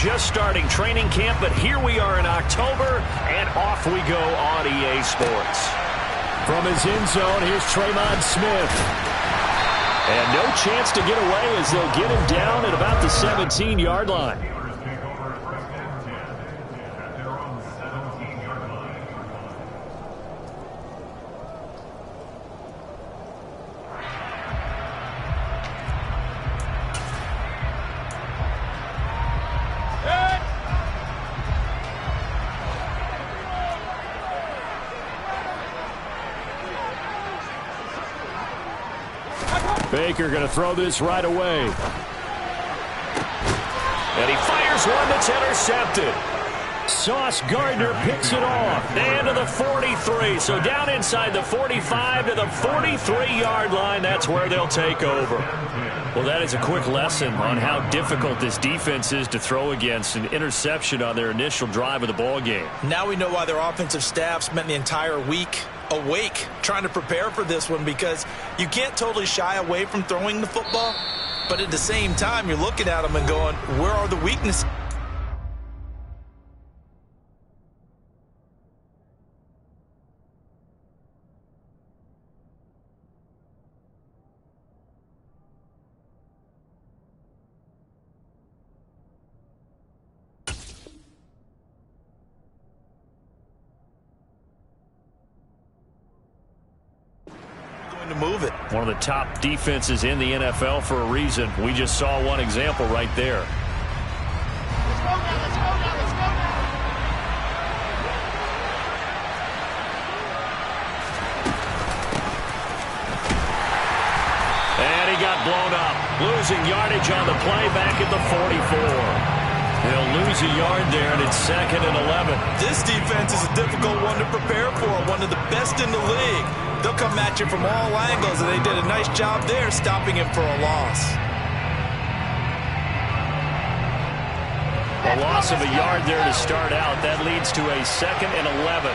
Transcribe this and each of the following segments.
just starting training camp, but here we are in October, and off we go on EA Sports. From his end zone, here's Tremon Smith. And no chance to get away as they'll get him down at about the 17-yard line. Baker going to throw this right away. And he fires one that's intercepted. Sauce Gardner picks it off. And to the 43. So down inside the 45 to the 43-yard line. That's where they'll take over. Well, that is a quick lesson on how difficult this defense is to throw against. An interception on their initial drive of the ball game. Now we know why their offensive staff spent the entire week awake trying to prepare for this one, because you can't totally shy away from throwing the football, but at the same time you're looking at them and going, where are the weaknesses? To move it. One of the top defenses in the NFL for a reason. We just saw one example right there. Let's go now, let's go now, let's go now. And he got blown up. Losing yardage on the play back at the 44. They'll lose a yard there, and it's 2nd and 11. This defense is a difficult one to prepare for, one of the best in the league. They'll come at you from all angles, and they did a nice job there stopping him for a loss. A loss of a yard there to start out. That leads to a 2nd and 11.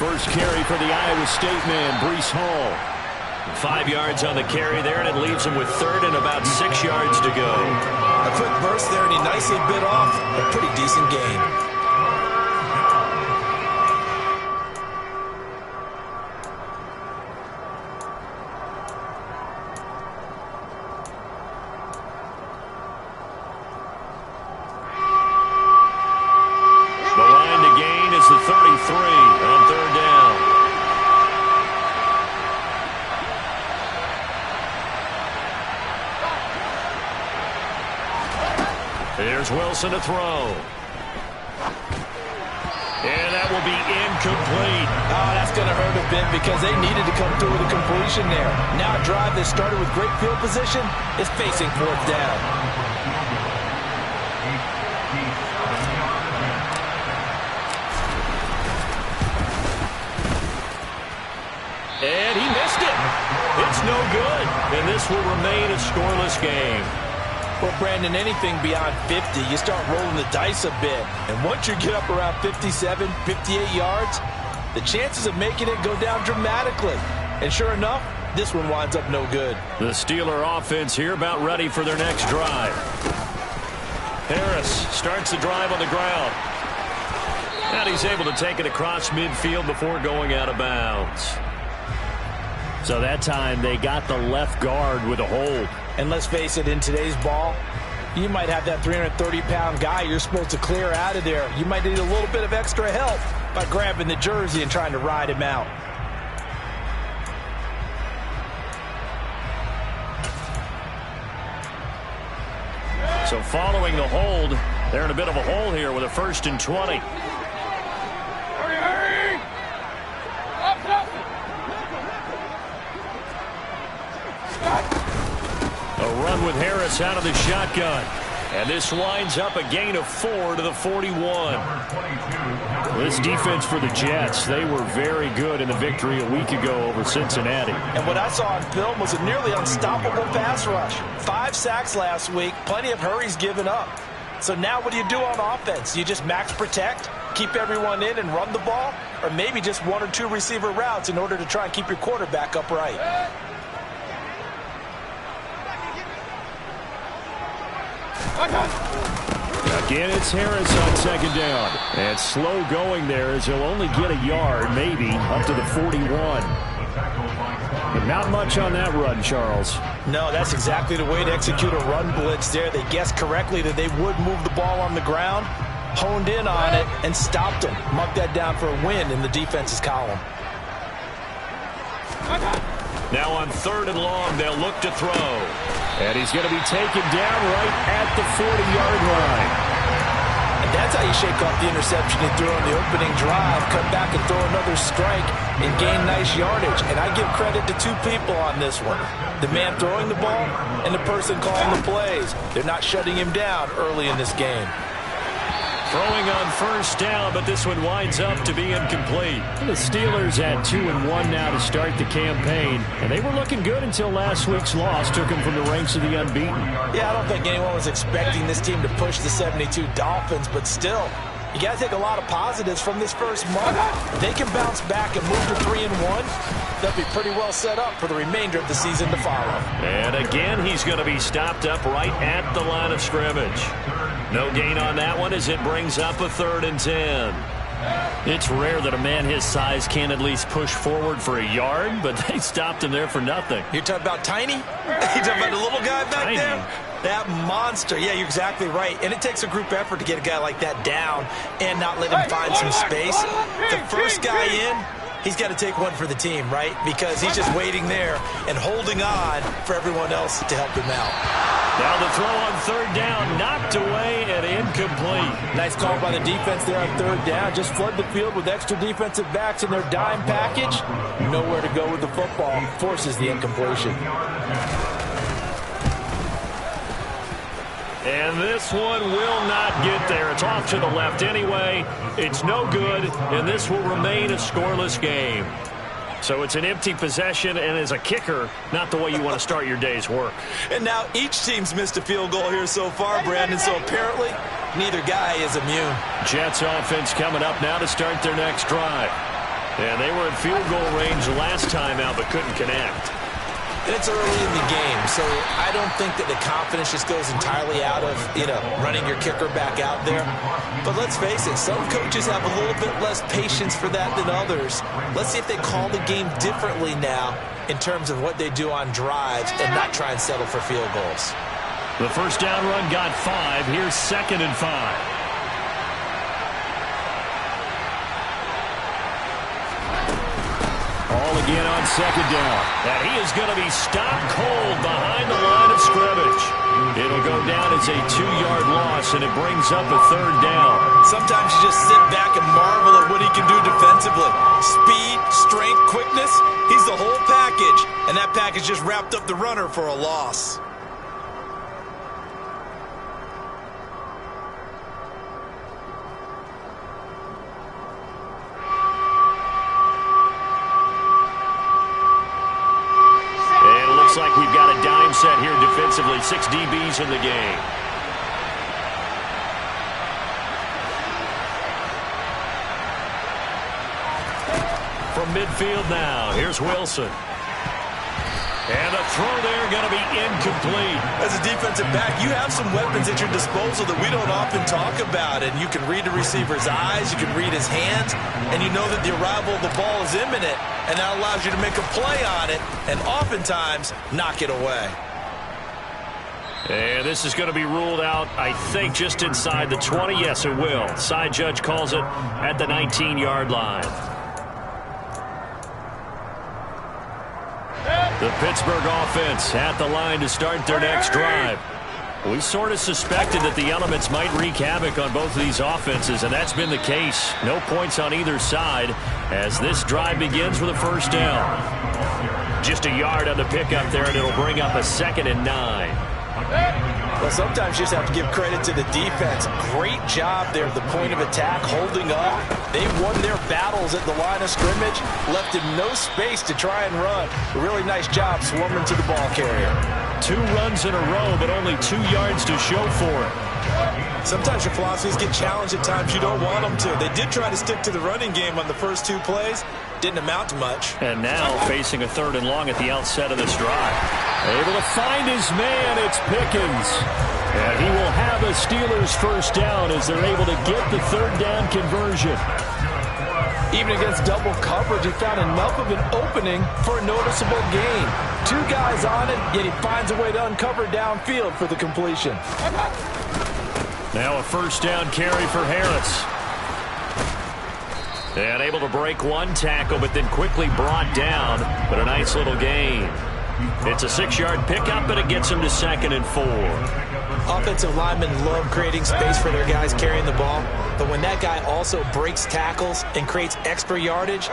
First carry for the Iowa State man, Breece Hall. 5 yards on the carry there, and it leaves him with 3rd and about 6 yards to go. A quick burst there, and he nicely bit off a pretty decent gain. The line to gain is the 33 on 3rd down. Here's Wilson to throw. And that will be incomplete. Oh, that's going to hurt a bit because they needed to come through with a completion there. Now a drive that started with great field position is facing 4th down. And he missed it. It's no good. And this will remain a scoreless game. Well, Brandon, anything beyond 50, you start rolling the dice a bit. And once you get up around 57, 58 yards, the chances of making it go down dramatically. And sure enough, this one winds up no good. The Steeler offense here about ready for their next drive. Harris starts the drive on the ground. And he's able to take it across midfield before going out of bounds. So that time they got the left guard with a hold. And let's face it, in today's ball, you might have that 330-pound guy you're supposed to clear out of there. You might need a little bit of extra help by grabbing the jersey and trying to ride him out. So following the hold, they're in a bit of a hole here with a 1st and 20. Hurry! Up! A run with Harris out of the shotgun. And this winds up a gain of 4 to the 41. This defense for the Jets, they were very good in the victory a week ago over Cincinnati. And what I saw on film was a nearly unstoppable pass rush. 5 sacks last week, plenty of hurries given up. So now what do you do on offense? You just max protect, keep everyone in and run the ball, or maybe just one or two receiver routes in order to try and keep your quarterback upright. Again, it's Harris on second down. And slow going there as he'll only get a yard, maybe, up to the 41. But not much on that run, Charles. No, that's exactly the way to execute a run blitz there. They guessed correctly that they would move the ball on the ground, honed in on it, and stopped them. Marked that down for a win in the defense's column. Now on 3rd and long, they'll look to throw. And he's going to be taken down right at the 40-yard line. And that's how you shake off the interception he threw on the opening drive, come back and throw another strike and gain nice yardage. And I give credit to two people on this one. The man throwing the ball and the person calling the plays. They're not shutting him down early in this game. Throwing on 1st down, but this one winds up to be incomplete. The Steelers at 2-1 now to start the campaign, and they were looking good until last week's loss took them from the ranks of the unbeaten. Yeah, I don't think anyone was expecting this team to push the 72 Dolphins, but still, you got to take a lot of positives from this first month. If they can bounce back and move to 3-1, they'll be pretty well set up for the remainder of the season to follow. And again, he's going to be stopped up right at the line of scrimmage. No gain on that one as it brings up a 3rd and 10. It's rare that a man his size can at least push forward for a yard, but they stopped him there for nothing. You're talking about Tiny? You're talking about the little guy back there? That monster. Yeah, you're exactly right. And it takes a group effort to get a guy like that down and not let him find some space. The first guy in, he's got to take one for the team, right? Because he's just waiting there and holding on for everyone else to help him out. Now the throw on 3rd down, knocked away and incomplete. Nice call by the defense there on 3rd down. Just flood the field with extra defensive backs in their dime package. Nowhere to go with the football. Forces the incompletion. And this one will not get there. It's off to the left anyway. It's no good, and this will remain a scoreless game. So it's an empty possession, and as a kicker, not the way you want to start your day's work. And now each team's missed a field goal here so far, Brandon, so apparently neither guy is immune. Jets offense coming up now to start their next drive. And they were in field goal range last time out, but couldn't connect. And it's early in the game, so I don't think that the confidence just goes entirely out of, running your kicker back out there. But let's face it, some coaches have a little bit less patience for that than others. Let's see if they call the game differently now in terms of what they do on drives and not try and settle for field goals. The 1st down run got 5. Here's 2nd and 5. Again on 2nd down. And he is going to be stopped cold behind the line of scrimmage. It'll go down as a 2-yard loss, and it brings up a 3rd down. Sometimes you just sit back and marvel at what he can do defensively. Speed, strength, quickness. He's the whole package, and that package just wrapped up the runner for a loss. Like we've got a dime set here defensively. 6 DBs in the game. From midfield now, here's Wilson. And the throw there going to be incomplete. As a defensive back, you have some weapons at your disposal that we don't often talk about. And you can read the receiver's eyes, you can read his hands, and you know that the arrival of the ball is imminent. And that allows you to make a play on it and oftentimes knock it away. And this is going to be ruled out, I think, just inside the 20. Yes, it will. Side judge calls it at the 19-yard line. The Pittsburgh offense at the line to start their next drive. We sort of suspected that the elements might wreak havoc on both of these offenses, and that's been the case. No points on either side as this drive begins with a 1st down. Just a yard on the pickup there, and it'll bring up a 2nd and 9. Well, sometimes you just have to give credit to the defense. Great job there at the point of attack, holding up. They won their battles at the line of scrimmage, left him no space to try and run. A really nice job swarming to the ball carrier. 2 runs in a row, but only 2 yards to show for it. Sometimes your philosophies get challenged at times you don't want them to. They did try to stick to the running game on the first 2 plays. Didn't amount to much. And now facing a 3rd and long at the outset of this drive. Able to find his man. It's Pickens. And he will have a Steelers first down as they're able to get the 3rd down conversion. Even against double coverage, he found enough of an opening for a noticeable gain. 2 guys on it, yet he finds a way to uncover downfield for the completion. Now a first down carry for Harris. And able to break 1 tackle, but then quickly brought down. But a nice little gain. It's a 6-yard pickup, and it gets him to 2nd and 4. Offensive linemen love creating space for their guys carrying the ball. But when that guy also breaks tackles and creates extra yardage,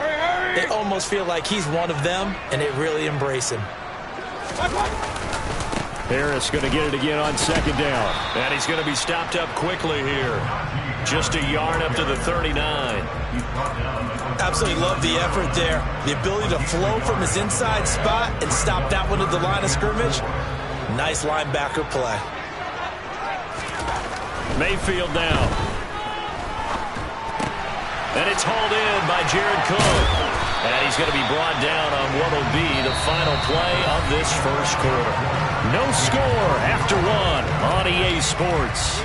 they almost feel like he's one of them, and they really embrace him. Harris going to get it again on 2nd down. And he's going to be stopped up quickly here. Just a yard up to the 39. Absolutely love the effort there. The ability to flow from his inside spot and stop that one at the line of scrimmage. Nice linebacker play. Mayfield now. And it's hauled in by Jared Cook. And he's going to be brought down on what will be the final play of this first quarter. No score after 1 on EA Sports.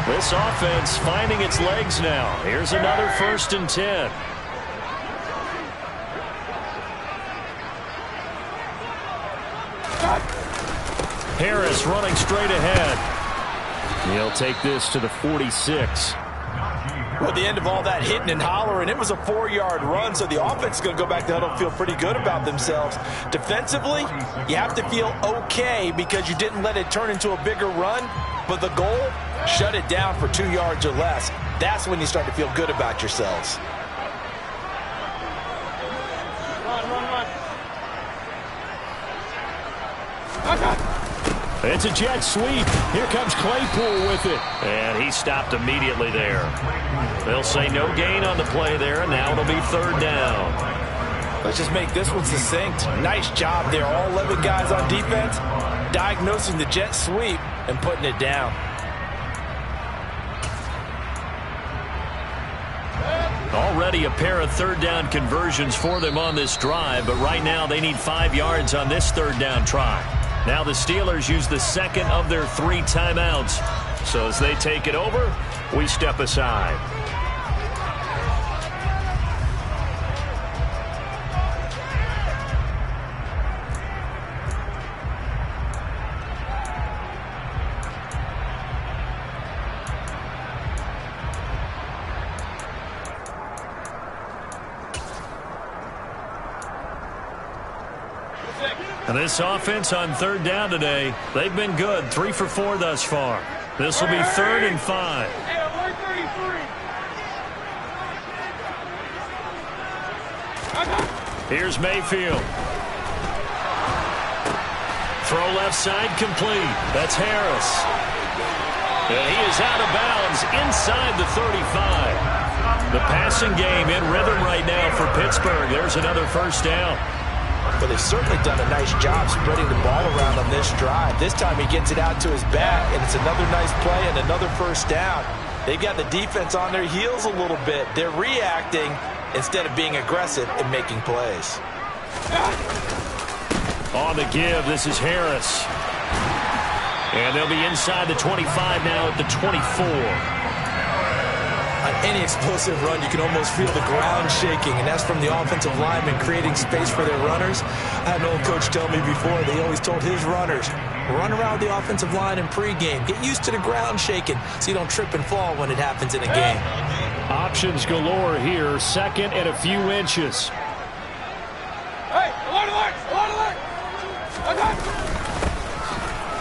This offense finding its legs now. Here's another 1st and 10. Harris running straight ahead. He'll take this to the 46. Well, at the end of all that hitting and hollering, it was a 4-yard run, so the offense is going to go back to huddle and feel pretty good about themselves. Defensively, you have to feel okay because you didn't let it turn into a bigger run, but the goal, shut it down for 2 yards or less. That's when you start to feel good about yourselves. It's a jet sweep. Here comes Claypool with it. And he stopped immediately there. They'll say no gain on the play there, and now it'll be 3rd down. Let's just make this one succinct. Nice job there. All 11 guys on defense diagnosing the jet sweep and putting it down. Already a pair of 3rd down conversions for them on this drive, but right now they need 5 yards on this 3rd down try. Now the Steelers use the 2nd of their 3 timeouts. So as they take it over, we step aside. And this offense on 3rd down today, they've been good. 3 for 4 thus far. This will be 3rd and 5. Here's Mayfield. Throw left side complete. That's Harris. And he is out of bounds inside the 35. The passing game in rhythm right now for Pittsburgh. There's another first down. But they've certainly done a nice job spreading the ball around on this drive. This time he gets it out to his back, and it's another nice play and another first down. They've got the defense on their heels a little bit. They're reacting instead of being aggressive and making plays. On the give, this is Harris. And they'll be inside the 25 now at the 24. On any explosive run, you can almost feel the ground shaking, and that's from the offensive linemen creating space for their runners. I had an old coach tell me before, they always told his runners, run around the offensive line in pregame. Get used to the ground shaking so you don't trip and fall when it happens in a game. Options galore here, 2nd and a few inches. Hey, alert!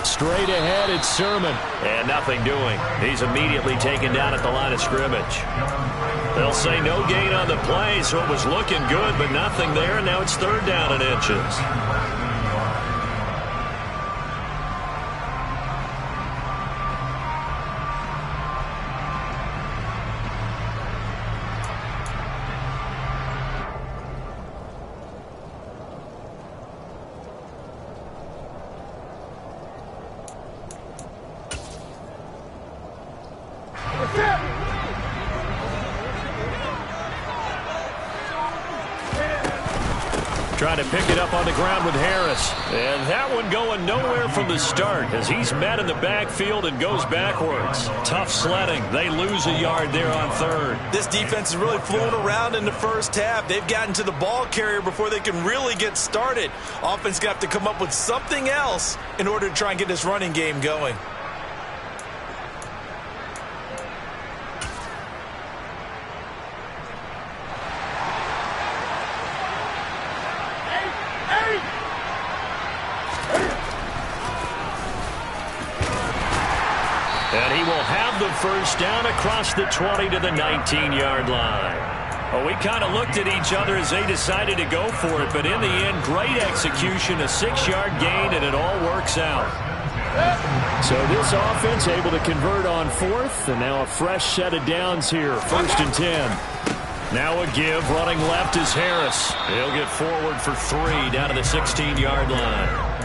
Straight ahead, it's Sermon. And nothing doing. He's immediately taken down at the line of scrimmage. They'll say no gain on the play, so it was looking good, but nothing there, and now it's 3rd down and inches. trying to pick it up on the ground with Harris. And that one going nowhere from the start as he's met in the backfield and goes backwards. Tough sledding. They lose a yard there on third. This defense is really fooling around in the first half. They've gotten to the ball carrier before they can really get started. Offense got to come up with something else in order to try and get this running game going. And he will have the first down across the 20 to the 19-yard line. Well, we kind of looked at each other as they decided to go for it, but in the end, great execution, a 6-yard gain, and it all works out. So this offense able to convert on fourth, and now a fresh set of downs here, 1st and 10. Now a give, running left is Harris. He'll get forward for 3 down to the 16-yard line.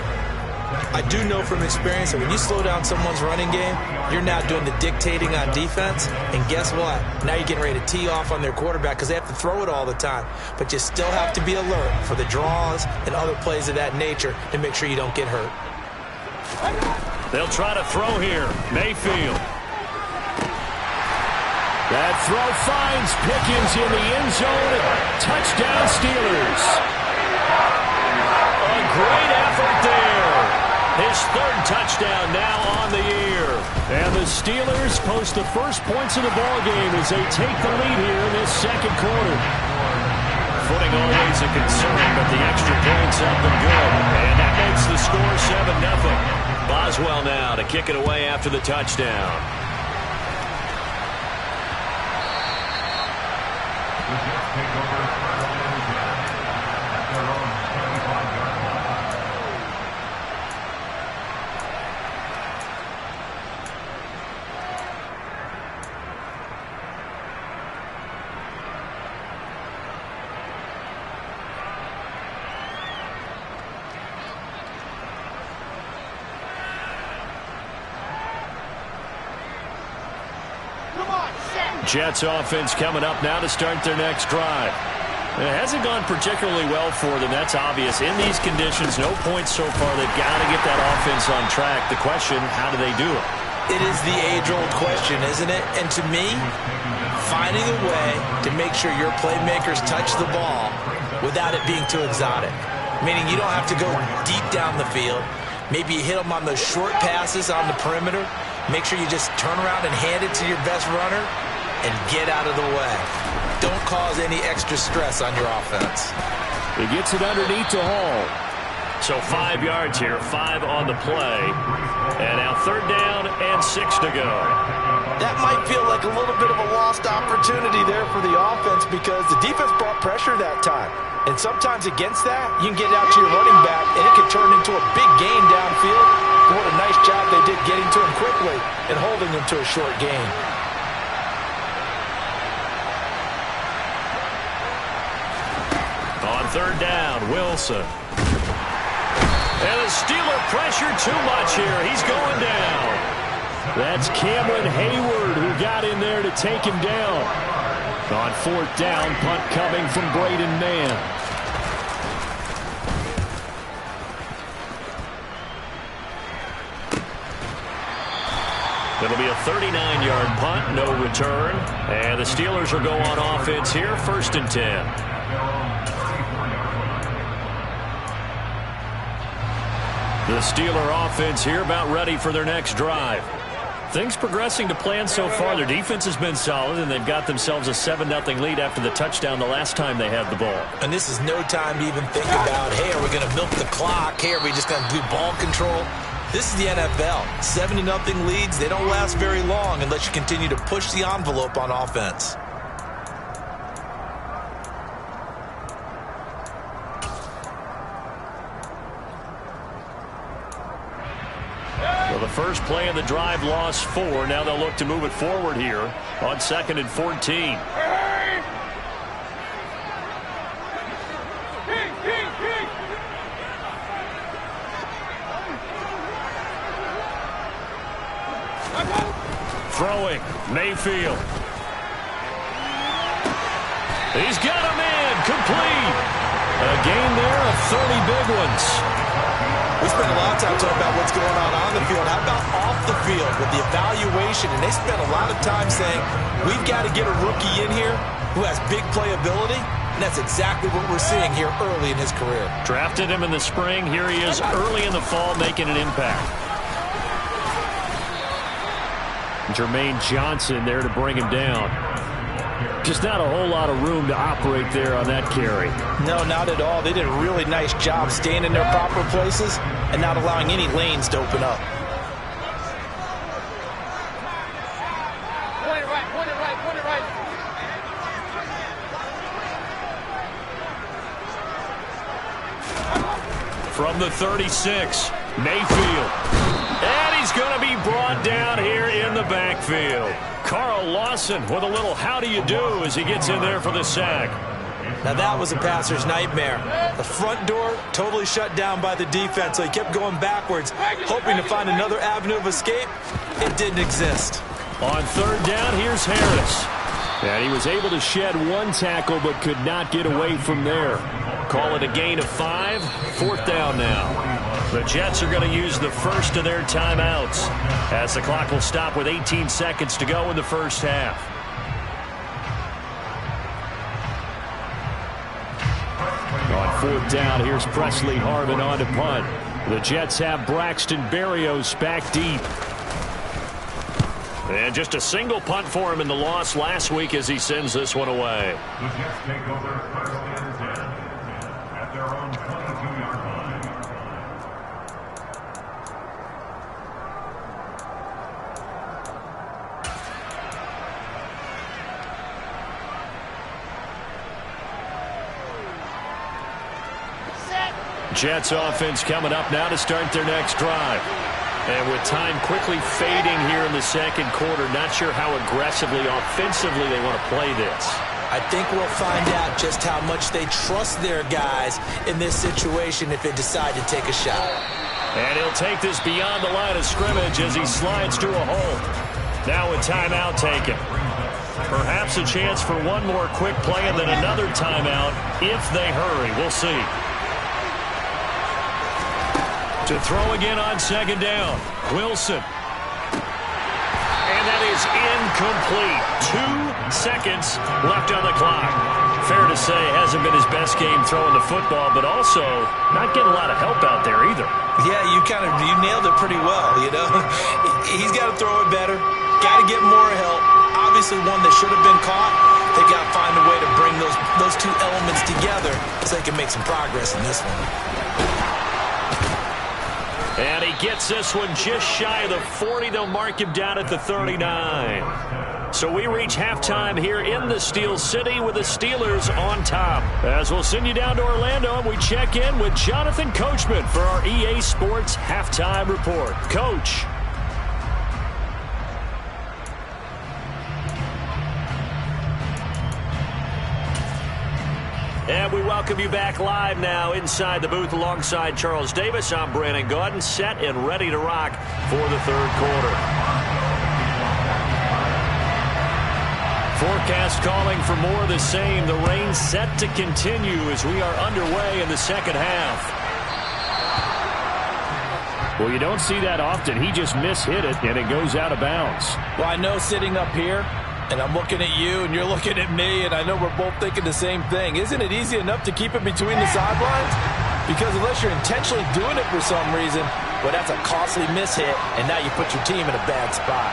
I do know from experience that when you slow down someone's running game, you're now doing the dictating on defense. And guess what? Now you're getting ready to tee off on their quarterback because they have to throw it all the time. But you still have to be alert for the draws and other plays of that nature to make sure you don't get hurt. They'll try to throw here. Mayfield. That throw finds Pickens in the end zone. Touchdown Steelers. A great effort there. His 3rd touchdown now on the year. And the Steelers post the first points of the ballgame as they take the lead here in this 2nd quarter. Footing always a concern, but the extra points up and good. And that makes the score 7-0. Boswell now to kick it away after the touchdown. Jets offense coming up now to start their next drive. It hasn't gone particularly well for them. That's obvious. In these conditions, no points so far. They've got to get that offense on track. The question, how do they do it? It is the age-old question, isn't it? And to me, finding a way to make sure your playmakers touch the ball without it being too exotic. Meaning you don't have to go deep down the field. Maybe you hit them on those short passes on the perimeter. Make sure you just turn around and hand it to your best runner and get out of the way. Don't cause any extra stress on your offense. He gets it underneath to Hall. So 5 yards here, 5 on the play. And now 3rd down and 6 to go. That might feel like a little bit of a lost opportunity there for the offense because the defense brought pressure that time. And sometimes against that, you can get out to your running back, and it can turn into a big gain downfield. But what a nice job they did getting to him quickly and holding him to a short gain. On 3rd down, Wilson. And the Steeler pressure too much here. He's going down. That's Cameron Hayward who got in there to take him down. On 4th down, punt coming from Braden Mann. It'll be a 39-yard punt, no return. And the Steelers will go on offense here, 1st and 10. The Steeler offense here about ready for their next drive. Things progressing to plan so far. Their defense has been solid, and they've got themselves a 7-0 lead after the touchdown the last time they had the ball. And this is no time to even think about, hey, are we going to milk the clock? Hey, are we just going to do ball control? This is the NFL. 70-0 leads, they don't last very long unless you continue to push the envelope on offense. Well, the first play of the drive lost 4. Now they'll look to move it forward here on 2nd and 14. Throwing, Mayfield. He's got him in, complete. A gain there of 30 big ones. We spent a lot of time talking about what's going on the field. How about off the field with the evaluation? And they spent a lot of time saying, we've got to get a rookie in here who has big playability. And that's exactly what we're seeing here early in his career. Drafted him in the spring. Here he is early in the fall making an impact. Jermaine Johnson there to bring him down. Just not a whole lot of room to operate there on that carry. No, not at all. They did a really nice job staying in their proper places and not allowing any lanes to open up. Point it right, point it right, point it right. From the 36, Mayfield. And he's going to be brought down here in the backfield. Carl Lawson with a little how do you do as he gets in there for the sack. Now that was a passer's nightmare. The front door totally shut down by the defense, so he kept going backwards, hoping to find another avenue of escape. It didn't exist. On third down, here's Harris. And he was able to shed one tackle but could not get away from there. Call it a gain of 5. Fourth down now. The Jets are going to use the first of their timeouts as the clock will stop with 18 seconds to go in the first half. On fourth down, here's Presley Harvin on to punt. The Jets have Braxton Berrios back deep. And just a single punt for him in the loss last week as he sends this one away. The Jets take over first and 10 at their own 22-yard line. Jets offense coming up now to start their next drive. And with time quickly fading here in the second quarter, not sure how aggressively, offensively they want to play this. I think we'll find out just how much they trust their guys in this situation if they decide to take a shot. And he'll take this beyond the line of scrimmage as he slides to a hole. Now a timeout taken. Perhaps a chance for one more quick play and then another timeout if they hurry. We'll see. To throw again on second down. Wilson. And that is incomplete. 2 seconds left on the clock. Fair to say, hasn't been his best game throwing the football, but also not getting a lot of help out there either. Yeah, you nailed it pretty well, you know. He's got to throw it better. Got to get more help. Obviously one that should have been caught. They got to find a way to bring those two elements together so they can make some progress in this one. And he gets this one just shy of the 40. They'll mark him down at the 39. So we reach halftime here in the Steel City with the Steelers on top. As we'll send you down to Orlando and we check in with Jonathan Coachman for our EA Sports Halftime Report. Coach. And we welcome you back live now inside the booth alongside Charles Davis. I'm Brandon Gaudin, set and ready to rock for the third quarter. Forecast calling for more of the same. The rain set to continue as we are underway in the second half. Well, you don't see that often. He just mishit it, and it goes out of bounds. Well, I know sitting up here, and I'm looking at you, and you're looking at me, and I know we're both thinking the same thing. Isn't it easy enough to keep it between the sidelines? Because unless you're intentionally doing it for some reason, well, that's a costly mishit, and now you put your team in a bad spot.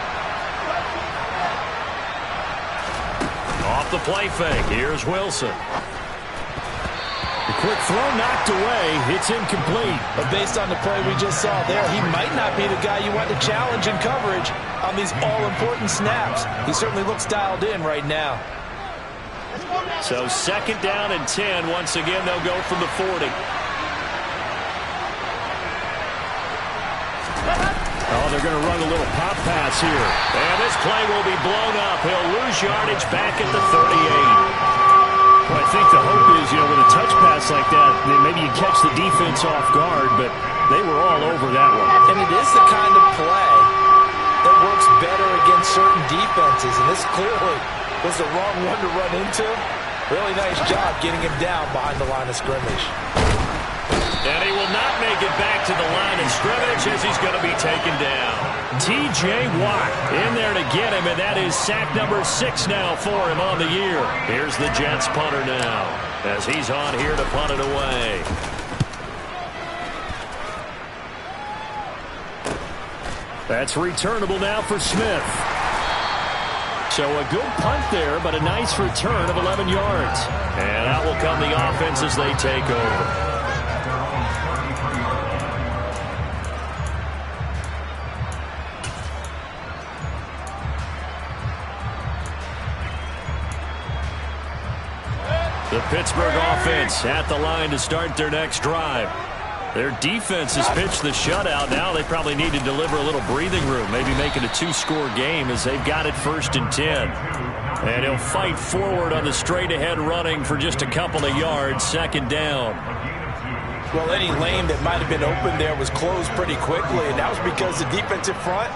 Off the play fake, here's Wilson. The quick throw knocked away. It's incomplete. But based on the play we just saw there, he might not be the guy you want to challenge in coverage on these all-important snaps. He certainly looks dialed in right now. So second down and 10. Once again, they'll go from the 40. Oh, they're going to run a little pop pass here. And this play will be blown up. He'll lose yardage back at the 38. Well, I think the hope is, with a touch pass like that, maybe you catch the defense off guard, but they were all over that one. And it is the kind of play that works better against certain defenses, and this clearly was the wrong one to run into. Really nice job getting him down behind the line of scrimmage. And he will not make it back to the line of scrimmage as he's going to be taken down. T.J. Watt in there to get him, and that is sack number 6 now for him on the year. Here's the Jets punter now as he's on here to punt it away. That's returnable now for Smith. So a good punt there, but a nice return of 11 yards. And out will come the offense as they take over. The Pittsburgh offense at the line to start their next drive. Their defense has pitched the shutout. Now they probably need to deliver a little breathing room, maybe make it a 2-score game as they've got it 1st and 10. And he'll fight forward on the straight-ahead running for just a couple of yards, 2nd down. Well, any lane that might have been open there was closed pretty quickly, and that was because the defensive front,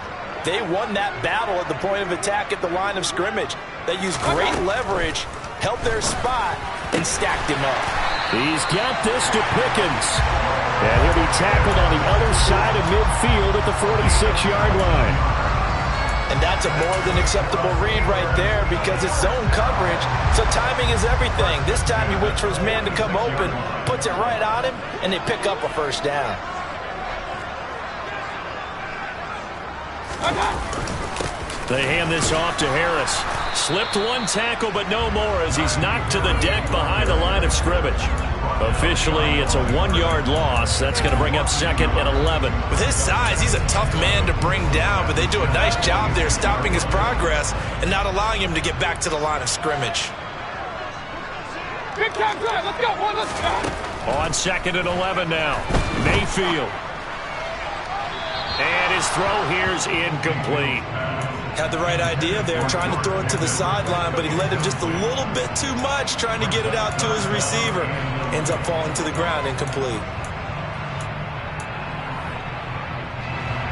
they won that battle at the point of attack at the line of scrimmage. They used great leverage, held their spot, and stacked him up. He's got this to Pickens. And he'll be tackled on the other side of midfield at the 46-yard line. And that's a more than acceptable read right there because it's zone coverage, so timing is everything. This time he waits for his man to come open, puts it right on him, and they pick up a 1st down. They hand this off to Harris. Slipped one tackle, but no more as he's knocked to the deck behind the line of scrimmage. Officially, it's a 1-yard loss. That's going to bring up 2nd and 11. With his size, he's a tough man to bring down, but they do a nice job there stopping his progress and not allowing him to get back to the line of scrimmage. Big time drive. Let's go. One, let's go. On 2nd and 11 now. Mayfield. And his throw here's incomplete. Had the right idea there, trying to throw it to the sideline, but he led him just a little bit too much, trying to get it out to his receiver. Ends up falling to the ground, incomplete.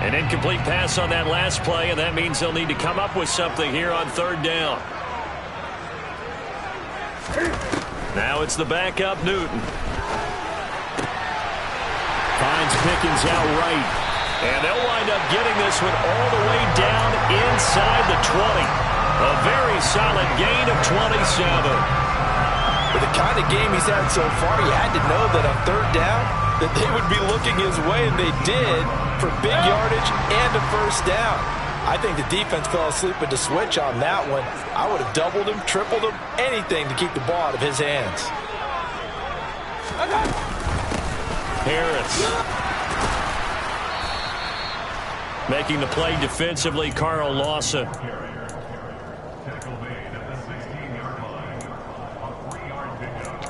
An incomplete pass on that last play, and that means they'll need to come up with something here on 3rd down. Now it's the backup, Newton. Finds Pickens out right. And they'll wind up getting this one all the way down inside the 20. A very solid gain of 27. With the kind of game he's had so far, you had to know that on 3rd down that they would be looking his way, and they did, for big yardage and a 1st down. I think the defense fell asleep at the switch on that one. I would have doubled him, tripled him, anything to keep the ball out of his hands. Harris. Making the play defensively, Carl Lawson. Tackle made at the 16-yard line. A 3-yard pickup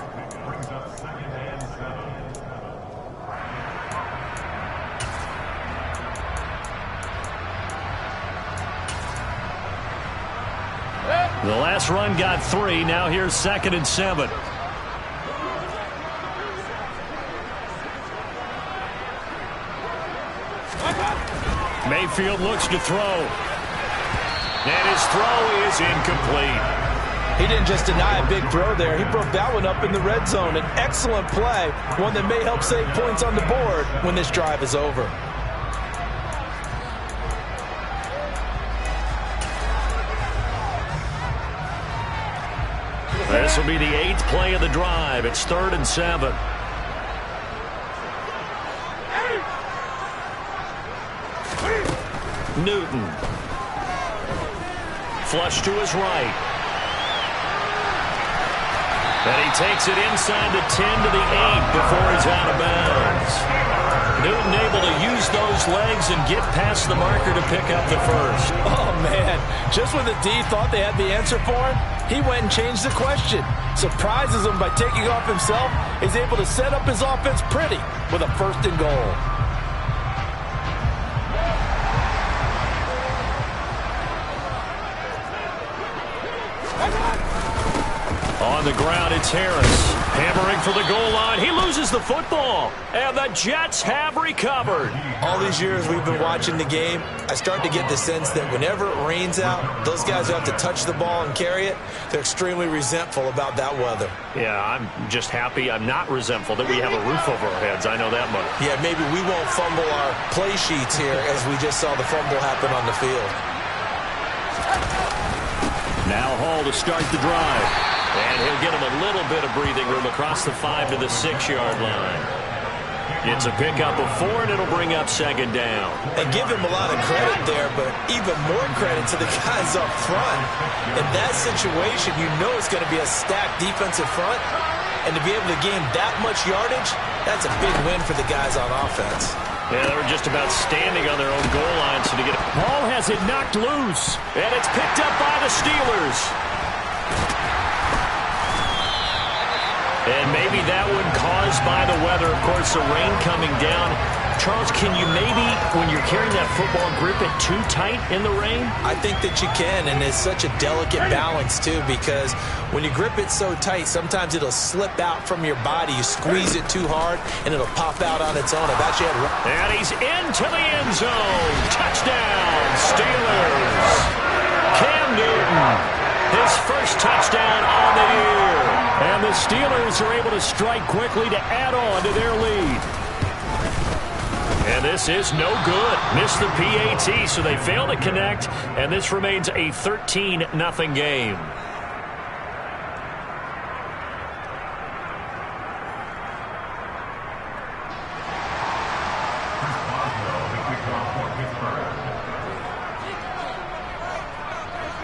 brings up 2nd and 7. The last run got 3. Now here's 2nd and 7. Mayfield looks to throw. And his throw is incomplete. He didn't just deny a big throw there. He broke that one up in the red zone. An excellent play, one that may help save points on the board when this drive is over. This will be the 8th play of the drive. It's 3rd and 7. Newton. Flush to his right. And he takes it inside the 10 to the 8 before he's out of bounds. Newton able to use those legs and get past the marker to pick up the 1st. Oh, man. Just when the D thought they had the answer for him, he went and changed the question. Surprises him by taking off himself. Is able to set up his offense pretty with a 1st and goal. On the ground, it's Harris. Hammering for the goal line. He loses the football. And the Jets have recovered. All these years we've been watching the game, I start to get the sense that whenever it rains out, those guys who have to touch the ball and carry it, they're extremely resentful about that weather. Yeah, I'm just happy I'm not resentful that we have a roof over our heads. I know that much. Yeah, maybe we won't fumble our play sheets here as we just saw the fumble happen on the field. Now Hall to start the drive. And he'll get him a little bit of breathing room across the 5 to the 6-yard line. It's a pickup of 4, and it'll bring up second down. And give him a lot of credit there, but even more credit to the guys up front. In that situation, you know it's going to be a stacked defensive front. And to be able to gain that much yardage, that's a big win for the guys on offense. Yeah, they were just about standing on their own goal line. So to get Hall has it knocked loose. And it's picked up by the Steelers. And maybe that one caused by the weather. Of course, the rain coming down. Charles, can you maybe, when you're carrying that football, grip it too tight in the rain? I think that you can, and it's such a delicate balance, too, because when you grip it so tight, sometimes it'll slip out from your body. You squeeze it too hard, and it'll pop out on its own. I've actually had... And he's into the end zone. Touchdown, Steelers. Cam Newton. His first touchdown on the year. And the Steelers are able to strike quickly to add on to their lead. And this is no good. Missed the PAT, so they fail to connect. And this remains a 13-0 game.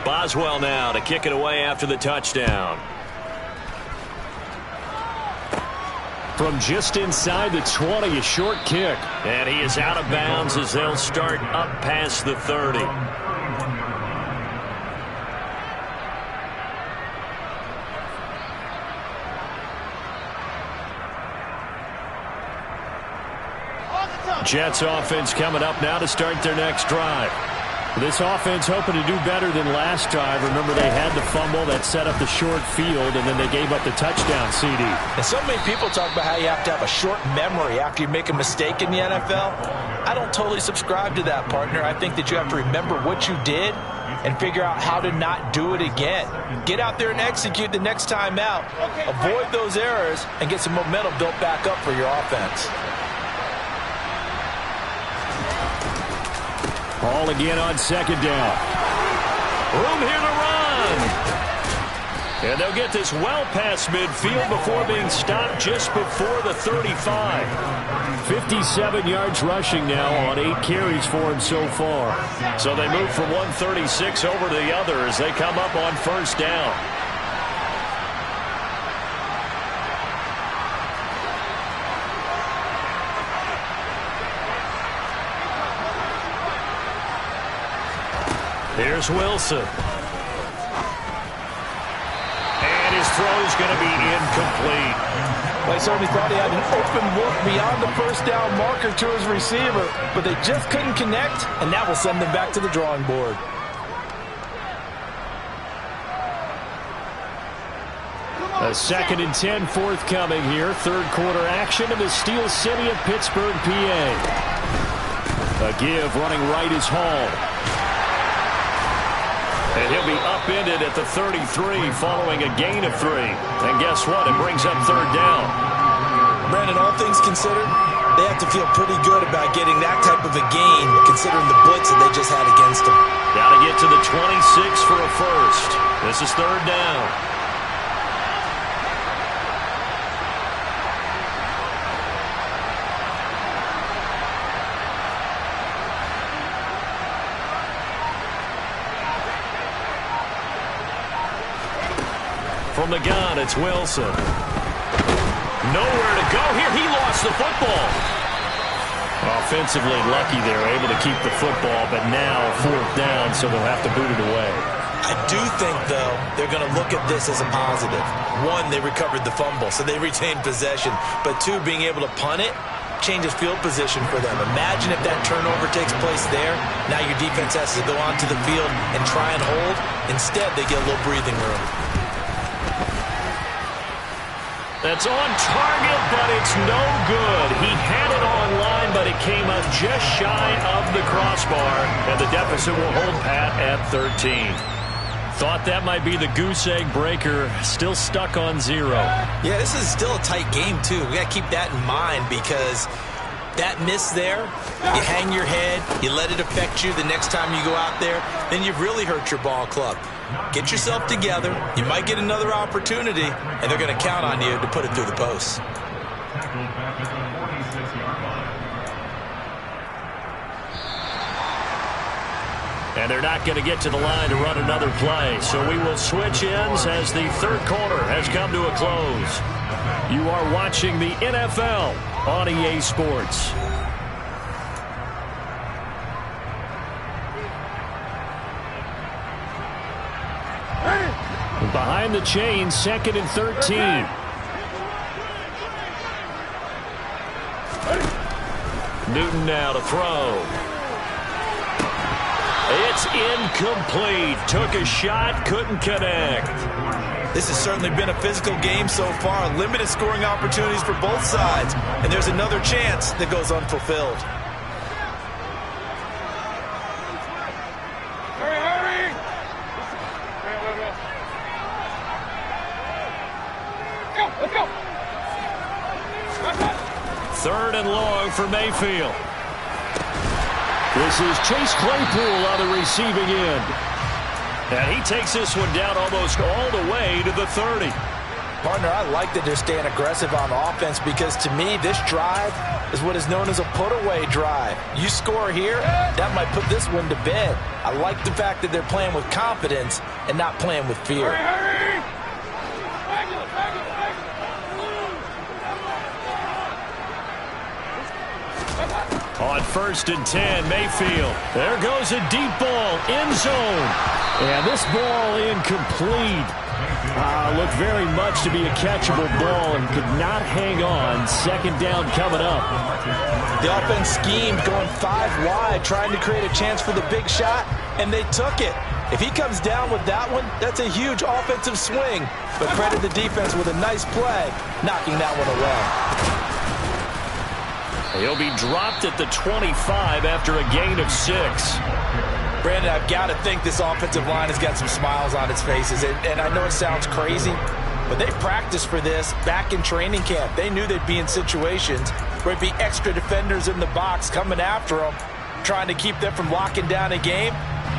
Boswell now to kick it away after the touchdown. From just inside the 20, a short kick. And he is out of bounds as they'll start up past the 30. Jets offense coming up now to start their next drive. This offense hoping to do better than last time. Remember, they had the fumble that set up the short field, and then they gave up the touchdown, CD. And so many people talk about how you have to have a short memory after you make a mistake in the NFL. I don't totally subscribe to that, partner. I think that you have to remember what you did and figure out how to not do it again. Get out there and execute the next time out. Avoid those errors and get some momentum built back up for your offense. Hall again on second down. Room here to run. And they'll get this well past midfield before being stopped just before the 35. 57 yards rushing now on 8 carries for him so far. So they move from 136 over to the other as they come up on first down. Here's Wilson. And his throw's going to be incomplete. Well, he certainly thought he had an open look beyond the first down marker to his receiver, but they just couldn't connect, and that will send them back to the drawing board. A 2nd and 10 forthcoming here. Third quarter action in the Steel City of Pittsburgh, PA. A give running right is Hall. And he'll be upended at the 33 following a gain of 3. And guess what? It brings up third down. Brandon, all things considered, they have to feel pretty good about getting that type of a gain considering the blitz that they just had against them. Got to get to the 26 for a first. This is third down. From the gun, it's Wilson. Nowhere to go here. He lost the football. Offensively lucky they're able to keep the football, but now fourth down, so they'll have to boot it away. I do think, though, they're going to look at this as a positive. One, they recovered the fumble, so they retained possession. But two, being able to punt it changes field position for them. Imagine if that turnover takes place there. Now your defense has to go onto the field and try and hold. Instead, they get a little breathing room. That's on target, but it's no good. He had it on line, but it came up just shy of the crossbar, and the deficit will hold pat at 13. Thought that might be the goose egg breaker. Still stuck on 0. Yeah, this is still a tight game, too. We got to keep that in mind because that miss there, you hang your head, you let it affect you the next time you go out there, then you've really hurt your ball club. Get yourself together. You might get another opportunity, and they're going to count on you to put it through the post. Tackled back at the 46-yard line. And they're not going to get to the line to run another play. So we will switch ends as the third quarter has come to a close. You are watching the NFL on EA Sports. Behind the chain, 2nd and 13. Newton now to throw. It's incomplete. Took a shot, couldn't connect. This has certainly been a physical game so far. Limited scoring opportunities for both sides. And there's another chance that goes unfulfilled. Hurry! Let's go! 3rd and long for Mayfield. This is Chase Claypool on the receiving end. And he takes this one down almost all the way to the 30. Partner, I like that they're staying aggressive on offense because to me, this drive is what is known as a put-away drive. You score here, that might put this one to bed. I like the fact that they're playing with confidence and not playing with fear. Hurry! On 1st and 10, Mayfield. There goes a deep ball, end zone. And this ball incomplete. Looked very much to be a catchable ball and could not hang on. 2nd down coming up. The offense schemed going 5 wide, trying to create a chance for the big shot, and they took it. If he comes down with that one, that's a huge offensive swing. But credit the defense with a nice play, knocking that one away. He'll be dropped at the 25 after a gain of 6. Brandon, I've got to think this offensive line has got some smiles on its faces. And I know it sounds crazy, but they practiced for this back in training camp. They knew they'd be in situations where it'd be extra defenders in the box coming after them, trying to keep them from locking down a game.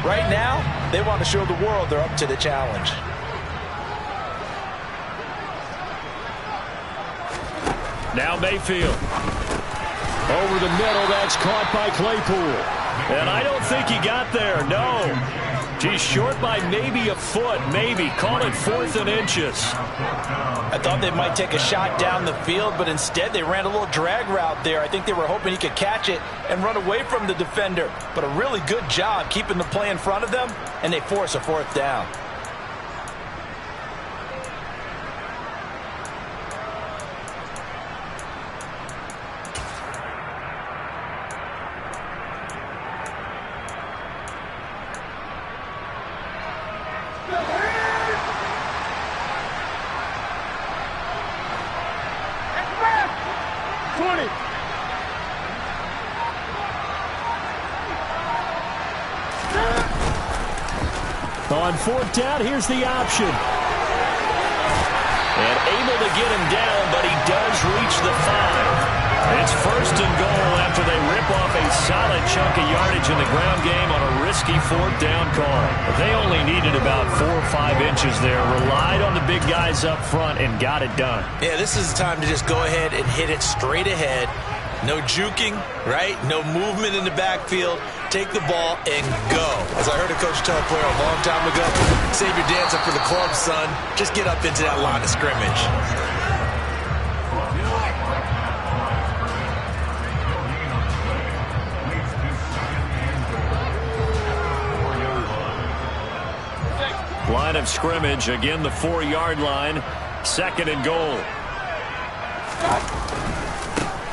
Right now, they want to show the world they're up to the challenge. Now Mayfield. Over the middle, that's caught by Claypool. And I don't think he got there, no. He's short by maybe a foot, maybe. Call it 4th and inches. I thought they might take a shot down the field, but instead they ran a little drag route there. I think they were hoping he could catch it and run away from the defender. But a really good job keeping the play in front of them, and they force a 4th down. On 4th down, here's the option. And able to get him down, but he does reach the 5. It's 1st and goal after they rip off a solid chunk of yardage in the ground game on a risky 4th down call. They only needed about 4 or 5 inches there, relied on the big guys up front, and got it done. Yeah, this is the time to just go ahead and hit it straight ahead. No juking, right? No movement in the backfield. Take the ball and go. As I heard a coach tell a player a long time ago, save your dance up for the club, son. Just get up into that line of scrimmage. Line of scrimmage, again the 4-yard line. 2nd and goal.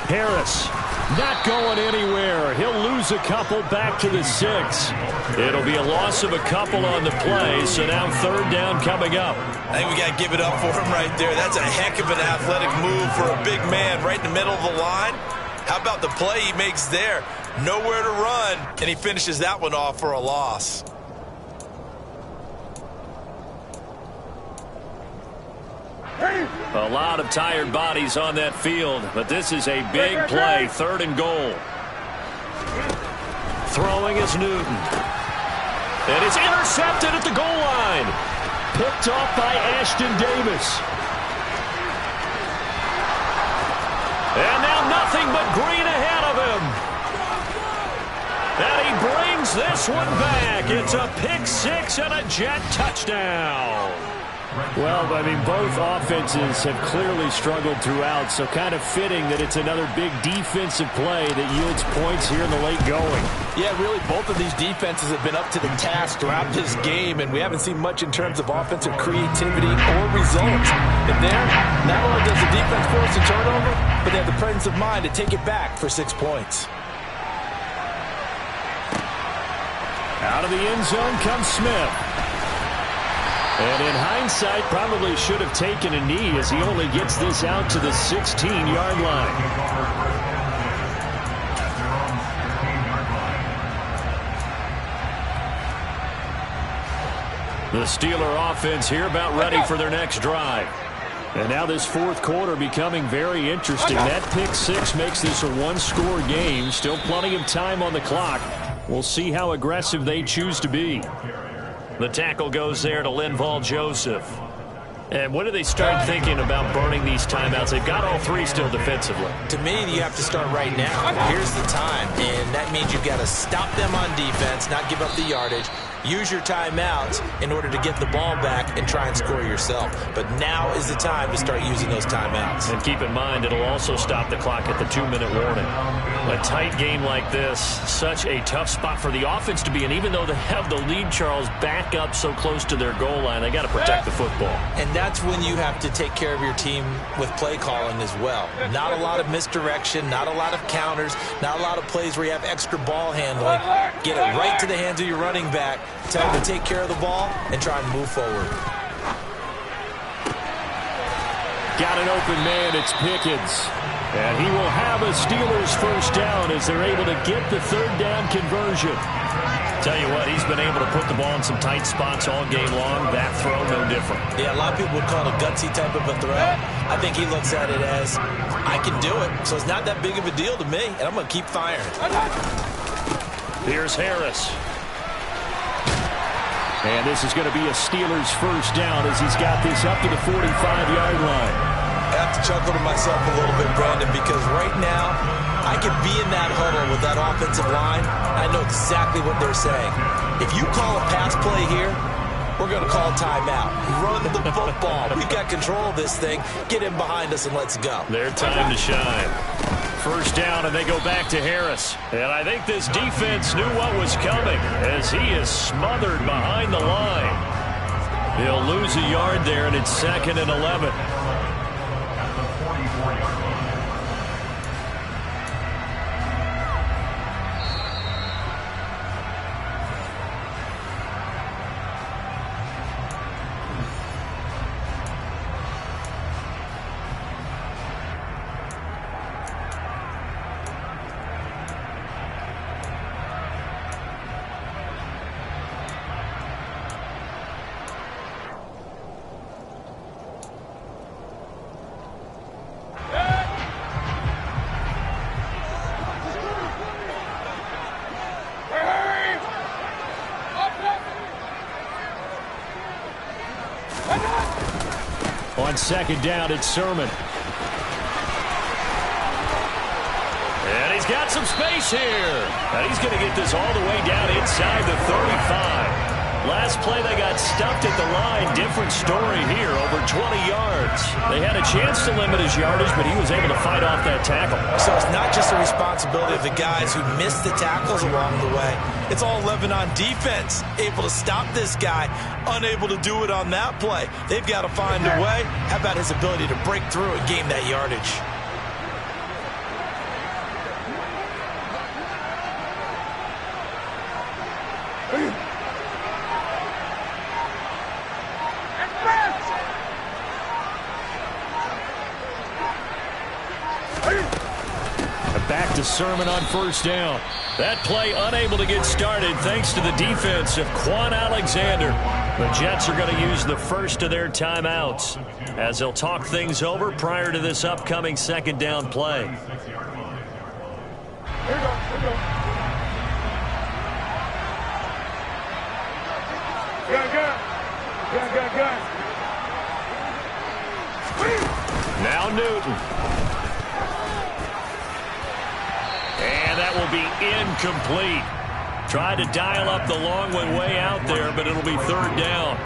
Harris Not going anywhere. He'll lose a couple back to the 6. It'll be a loss of a couple on the play, so now third down coming up. I think we got to give it up for him right there. That's a heck of an athletic move for a big man right in the middle of the line. How about the play he makes there? Nowhere to run, and he finishes that one off for a loss. A lot of tired bodies on that field, but this is a big play, 3rd and goal. Throwing is Newton. And it's intercepted at the goal line. Picked off by Ashton Davis. And now nothing but green ahead of him. And he brings this one back. It's a pick 6 and a Jet touchdown. Well, I mean, both offenses have clearly struggled throughout, so kind of fitting that it's another big defensive play that yields points here in the late going. Yeah, really, both of these defenses have been up to the task throughout this game, and we haven't seen much in terms of offensive creativity or results. And there, not only does the defense force a turnover, but they have the presence of mind to take it back for 6 points. Out of the end zone comes Smith. And in hindsight, probably should have taken a knee as he only gets this out to the 16-yard line. The Steeler offense here about ready for their next drive. And now this 4th quarter becoming very interesting. That pick 6 makes this a one-score game. Still plenty of time on the clock. We'll see how aggressive they choose to be. The tackle goes there to Linval Joseph. And when do they start thinking about burning these timeouts? They've got all 3 still defensively. To me, you have to start right now. Here's the time, and that means you've got to stop them on defense, not give up the yardage. Use your timeouts in order to get the ball back and try and score yourself. But now is the time to start using those timeouts. And keep in mind, it'll also stop the clock at the 2-minute warning. A tight game like this, such a tough spot for the offense to be in. Even though they have the lead, Charles, back up so close to their goal line, they got to protect the football. And that's when you have to take care of your team with play calling as well. Not a lot of misdirection, not a lot of counters, not a lot of plays where you have extra ball handling. Get it right to the hands of your running back. Tell him to take care of the ball and try and move forward. Got an open man, it's Pickens. And he will have a Steelers first down as they're able to get the 3rd down conversion. Tell you what, he's been able to put the ball in some tight spots all game long. That throw, no different. Yeah, a lot of people would call it a gutsy type of a throw. I think he looks at it as, I can do it, so it's not that big of a deal to me, and I'm going to keep firing. Here's Harris. And this is going to be a Steelers first down as he's got this up to the 45-yard line. I have to chuckle to myself a little bit, Brandon, because right now I could be in that huddle with that offensive line. I know exactly what they're saying. If you call a pass play here, we're going to call timeout. Run the football. We've got control of this thing. Get in behind us and let's go. Their time to shine. First down, and they go back to Harris. And I think this defense knew what was coming as he is smothered behind the line. He'll lose a yard there, and it's 2nd and 11. On 2nd down, it's Sermon. And he's got some space here. And he's going to get this all the way down inside the 35. Last play, they got stuffed at the line. Different story here, over 20 yards. They had a chance to limit his yardage, but he was able to fight off that tackle. So it's not just the responsibility of the guys who missed the tackles along the way. It's all 11 on defense, able to stop this guy, unable to do it on that play. They've got to find a way. How about his ability to break through and gain that yardage? Back to Sermon on first down. That play unable to get started thanks to the defense of Quan Alexander. The Jets are going to use the first of their timeouts as they'll talk things over prior to this upcoming second down play. Here we go. Good. Now Newton. And that will be incomplete. Tried to dial up the long one way out there, but it'll be third down.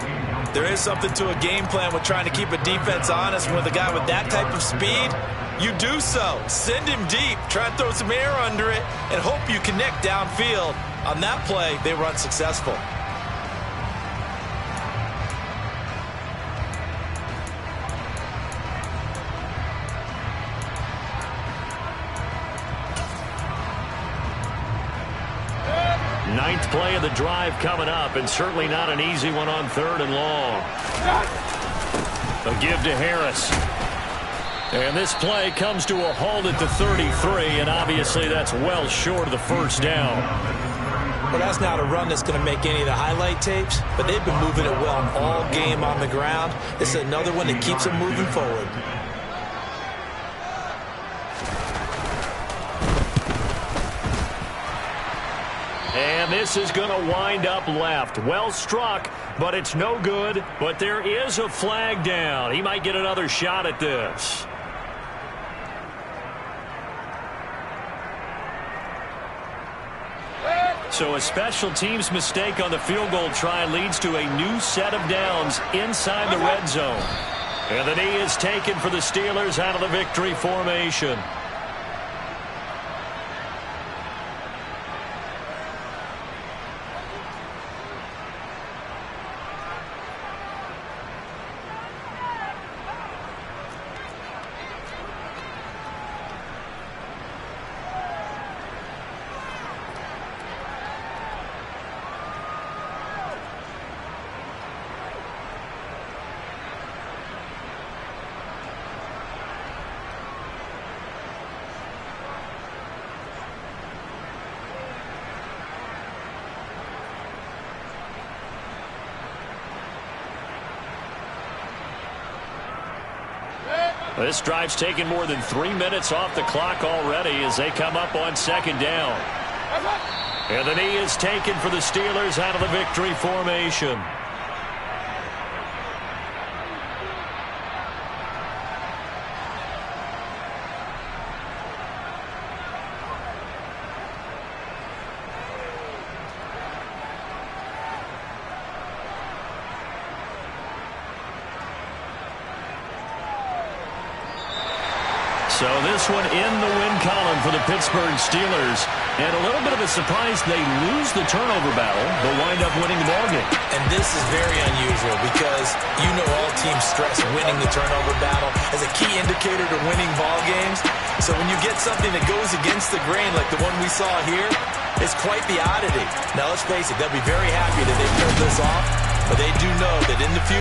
There is something to a game plan with trying to keep a defense honest. With a guy with that type of speed, you do so. Send him deep. Try and throw some air under it and hope you connect downfield. On that play, they were unsuccessful. Ninth play of the drive coming up, and certainly not an easy one on third and long. A give to Harris. And this play comes to a halt at the 33, and obviously that's well short of the first down. Well, that's not a run that's going to make any of the highlight tapes, but they've been moving it well all game on the ground. This is another one that keeps them moving forward. And this is going to wind up left. Well struck, but it's no good. But there is a flag down. He might get another shot at this. So a special teams mistake on the field goal try leads to a new set of downs inside the red zone. And the knee is taken for the Steelers out of the victory formation. This drive's taken more than 3 minutes off the clock already as they come up on second down. And the knee is taken for the Steelers out of the victory formation. So this one in the win column for the Pittsburgh Steelers. And a little bit of a surprise, they lose the turnover battle, but wind up winning the ballgame. And this is very unusual because you know all teams stress winning the turnover battle as a key indicator to winning ball games. So when you get something that goes against the grain like the one we saw here, it's quite the oddity. Now let's face it, they'll be very happy that they pulled this off, but they do know that in the future,